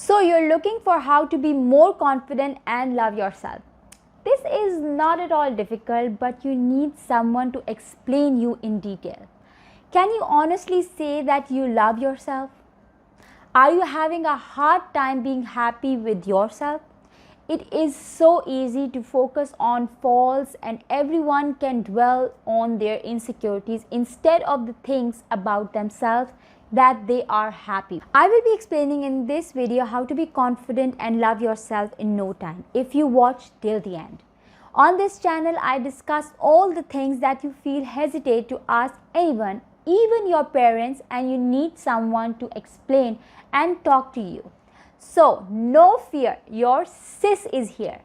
So you're looking for how to be more confident and love yourself. This is not at all difficult, but you need someone to explain you in detail. Can you honestly say that you love yourself? Are you having a hard time being happy with yourself? It is so easy to focus on faults, and everyone can dwell on their insecurities instead of the things about themselves that they are happy. I will be explaining in this video how to be confident and love yourself in no time if you watch till the end. On this channel, I discuss all the things that you feel hesitate to ask anyone, even your parents, and you need someone to explain and talk to you. So, no fear, your sis is here.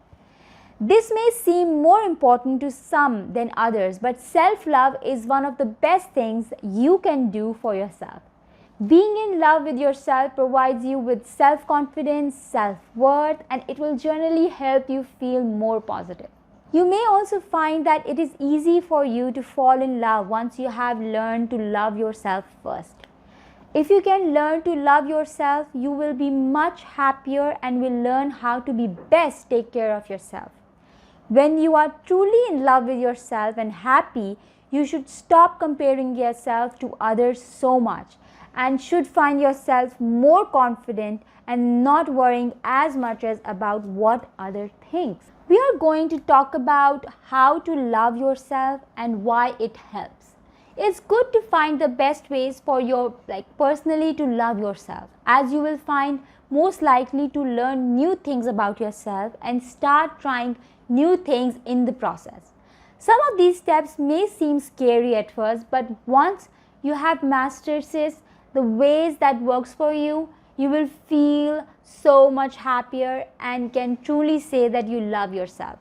This may seem more important to some than others, but self-love is one of the best things you can do for yourself. Being in love with yourself provides you with self-confidence, self-worth, and it will generally help you feel more positive. You may also find that it is easy for you to fall in love once you have learned to love yourself first. If you can learn to love yourself, you will be much happier and will learn how to be best take care of yourself. When you are truly in love with yourself and happy, you should stop comparing yourself to others so much and should find yourself more confident and not worrying as much as about what others think. We are going to talk about how to love yourself and why it helps. It's good to find the best ways for your personally to love yourself, as you will find most likely to learn new things about yourself and start trying new things in the process. Some of these steps may seem scary at first, but once you have mastered the ways that works for you, you will feel so much happier and can truly say that you love yourself.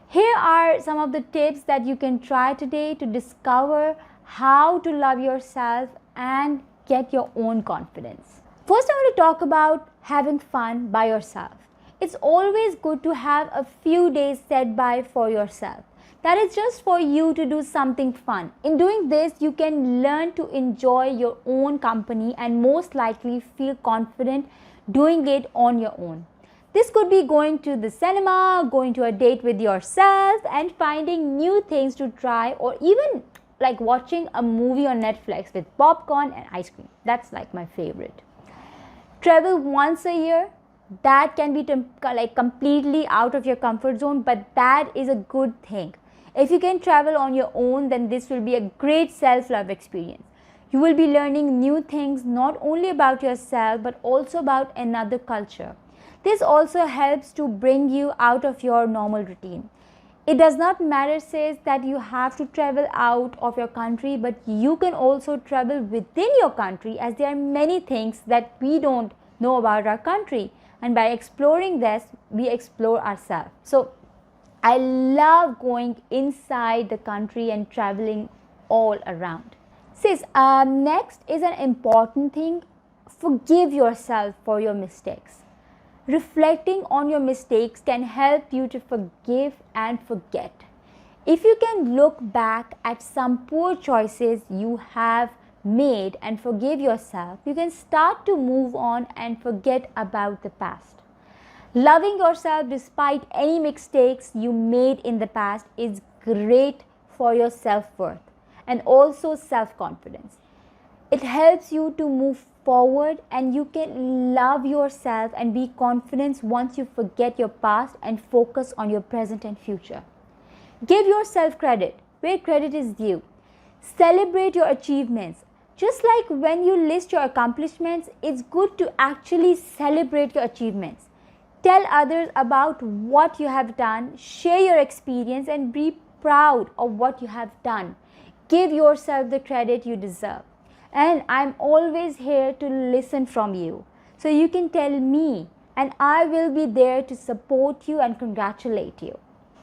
Here are some of the tips that you can try today to discover how to love yourself and get your own confidence. First, I want to talk about having fun by yourself. It's always good to have a few days set by for yourself. That is just for you to do something fun. In doing this, you can learn to enjoy your own company and most likely feel confident doing it on your own. This could be going to the cinema, going to a date with yourself, and finding new things to try, or even watching a movie on Netflix with popcorn and ice cream. That's my favorite. Travel once a year. That can be completely out of your comfort zone, but that is a good thing. If you can travel on your own, then this will be a great self-love experience. You will be learning new things not only about yourself but also about another culture. This also helps to bring you out of your normal routine. It does not matter that you have to travel out of your country, but you can also travel within your country, as there are many things that we don't know about our country. And by exploring this, we explore ourselves. So I love going inside the country and traveling all around. Next is an important thing. Forgive yourself for your mistakes. Reflecting on your mistakes can help you to forgive and forget. If you can look back at some poor choices you have made and forgive yourself, you can start to move on and forget about the past. Loving yourself despite any mistakes you made in the past is great for your self-worth and also self-confidence. It helps you to move forward, and you can love yourself and be confident once you forget your past and focus on your present and future. Give yourself credit where credit is due. Celebrate your achievements. Just like when you list your accomplishments, it's good to actually celebrate your achievements. Tell others about what you have done, share your experience, and be proud of what you have done. Give yourself the credit you deserve. And I'm always here to listen from you. So you can tell me, and I will be there to support you and congratulate you.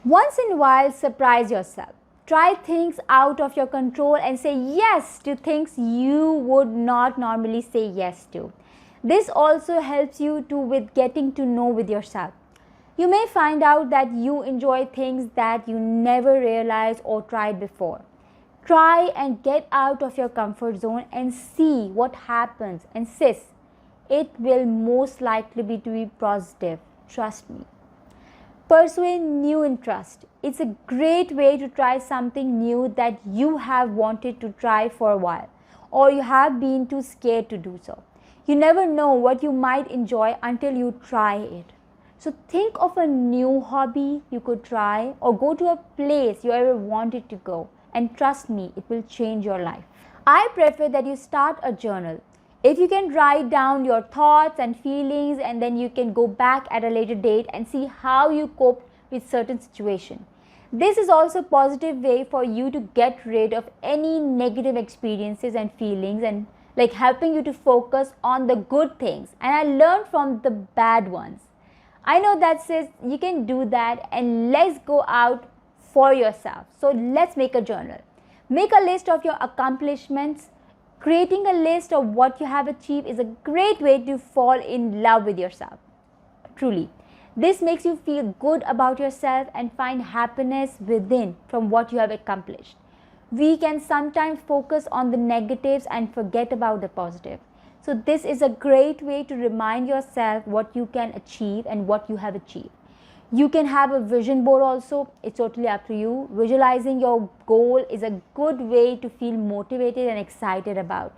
Once in a while, surprise yourself. Try things out of your control and say yes to things you would not normally say yes to. This also helps you with getting to know with yourself. You may find out that you enjoy things that you never realized or tried before. Try and get out of your comfort zone and see what happens. And it will most likely be positive. Trust me. Pursue new interest. It's a great way to try something new that you have wanted to try for a while, or you have been too scared to do so. You never know what you might enjoy until you try it. So think of a new hobby you could try, or go to a place you ever wanted to go, and trust me, it will change your life. I prefer that you start a journal. If you can write down your thoughts and feelings, and then you can go back at a later date and see how you coped with certain situation. This is also a positive way for you to get rid of any negative experiences and feelings, and like helping you to focus on the good things. And I learned from the bad ones. I know that says you can do that, and let's go out for yourself. So let's make a journal. Make a list of your accomplishments. Creating a list of what you have achieved is a great way to fall in love with yourself. Truly. This makes you feel good about yourself and find happiness within from what you have accomplished. We can sometimes focus on the negatives and forget about the positive. So this is a great way to remind yourself what you can achieve and what you have achieved. You can have a vision board also. It's totally up to you. Visualizing your goal is a good way to feel motivated and excited about.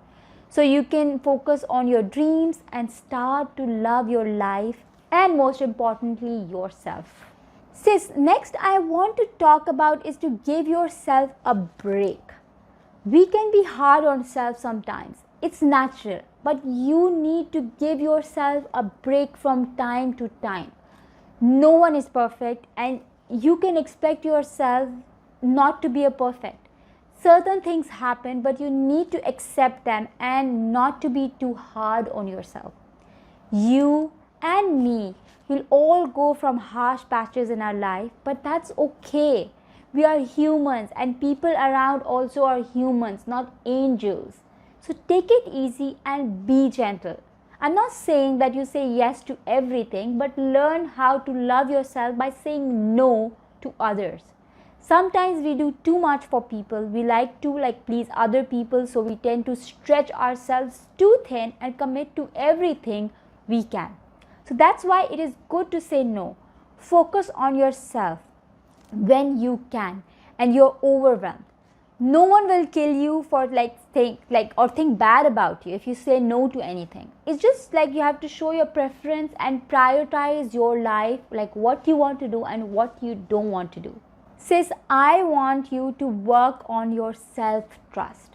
So you can focus on your dreams and start to love your life, and most importantly, yourself. Sis, next I want to talk about is to give yourself a break. We can be hard on ourselves sometimes. It's natural, but you need to give yourself a break from time to time. No one is perfect, and you can expect yourself not to be a perfect. Certain things happen, but you need to accept them and not to be too hard on yourself. You and me will all go from harsh patches in our life, but that's okay. We are humans, and people around also are humans, not angels. So take it easy and be gentle. I'm not saying that you say yes to everything, but learn how to love yourself by saying no to others. Sometimes we do too much for people. We like to please other people, so we tend to stretch ourselves too thin and commit to everything we can. So that's why it is good to say no. Focus on yourself when you can and you're overwhelmed. No one will kill you for think bad about you if you say no to anything. It's just like you have to show your preference and prioritize your life, like what you want to do and what you don't want to do. Sis, I want you to work on your self-trust.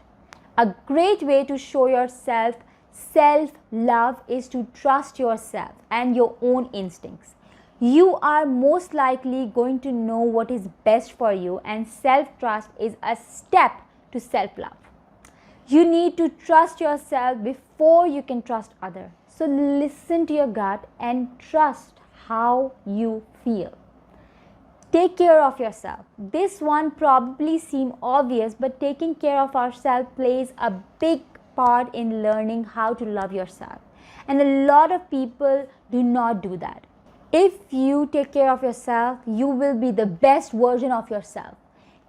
A great way to show yourself self-love is to trust yourself and your own instincts. You are most likely going to know what is best for you, and self-trust is a step to self-love. You need to trust yourself before you can trust others. So listen to your gut and trust how you feel. Take care of yourself. This one probably seems obvious, but taking care of ourselves plays a big part in learning how to love yourself. And a lot of people do not do that. If you take care of yourself, you will be the best version of yourself.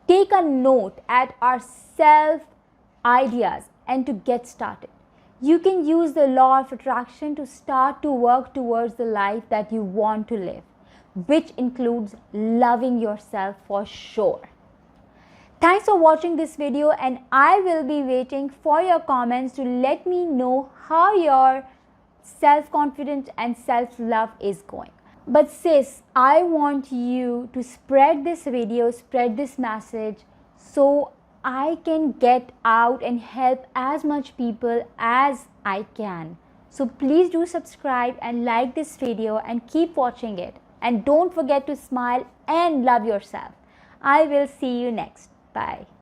Take a note at our self ideas and to get started. You can use the law of attraction to start to work towards the life that you want to live, which includes loving yourself for sure. Thanks for watching this video, and I will be waiting for your comments to let me know how your self-confidence and self-love is going. But sis, I want you to spread this video, spread this message, so I can get out and help as much people as I can. So please do subscribe and like this video and keep watching it. And don't forget to smile and love yourself. I will see you next. Bye.